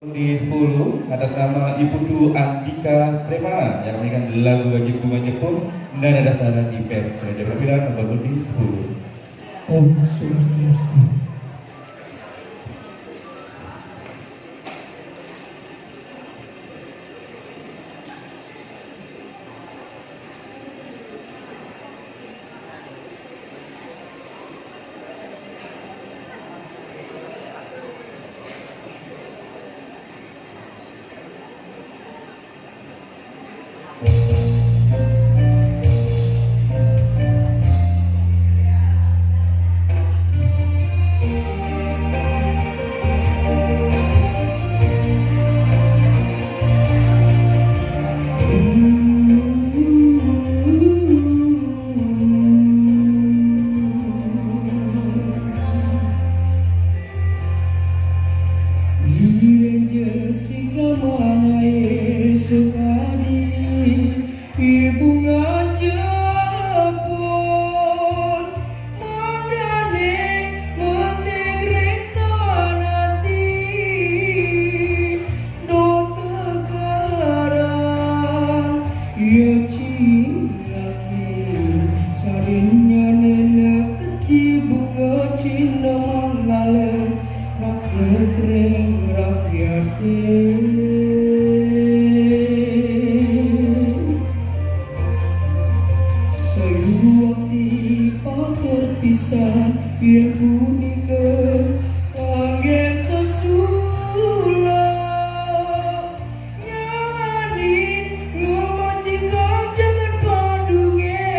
Di 10 atas nama Ibu Du Andika Premana yang memberikan lagu bagi bunga Jepun dan ada Sarah di PES. Saya bilang nomor di 10. Om Swastiastu. Jessica mana sekali ibu ngajapun madane mentegrek tanati do tegaran ya cingaki sarinya nenek keti bunga cinta mangale rakyat sayuwati patur pisan biar punika angin sesula nyamanin ngomongkan jangan padunge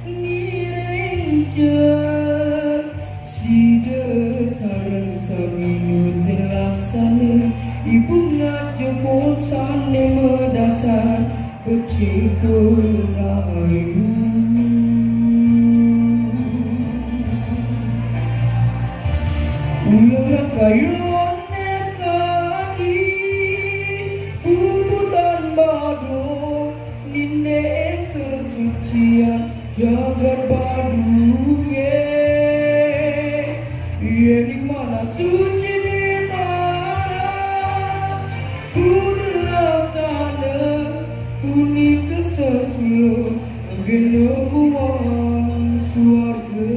ngiring sida sarang saminu terlaksana ibu ngajepun sane medasar beciko rahayu ulang kayunes kaki puputan badu ninde kesucian jagat badu ye di mana suci di mana budilah sana puni kesesulu gelombang suarga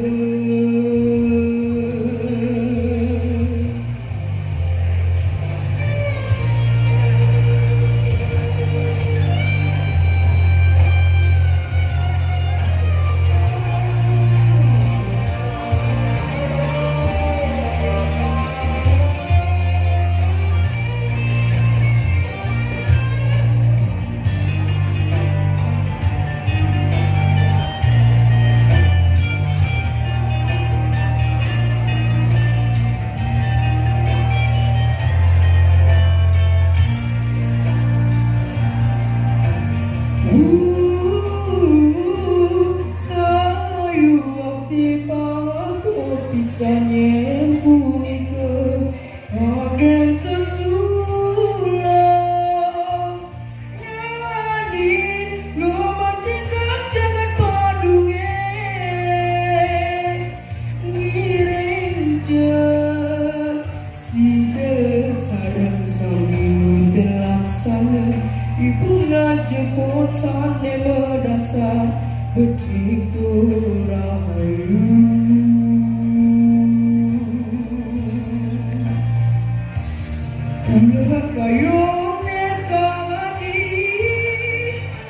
sayu waktu patur pisanyen punika agen sesulang nyanin ngomongkan jangan padunge ngiring sida sarang saminu terlaksana ibu ngajeput sane medasar beciko rahayu ulang kayunes kadi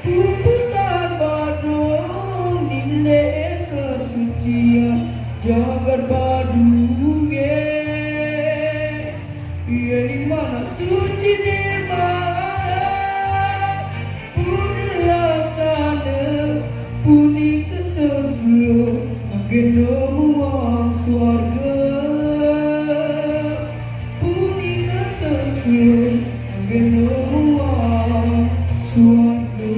puputan badung ninde kesucian jagat badu ye di mana suci di mana budilah sana puni kesesulu gelombang suarga puni kesesulu gelombang suarga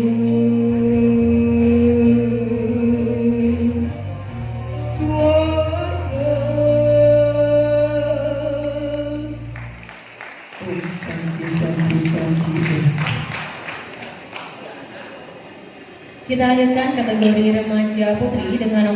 Kita lanjutkan kategori remaja putri dengan nomor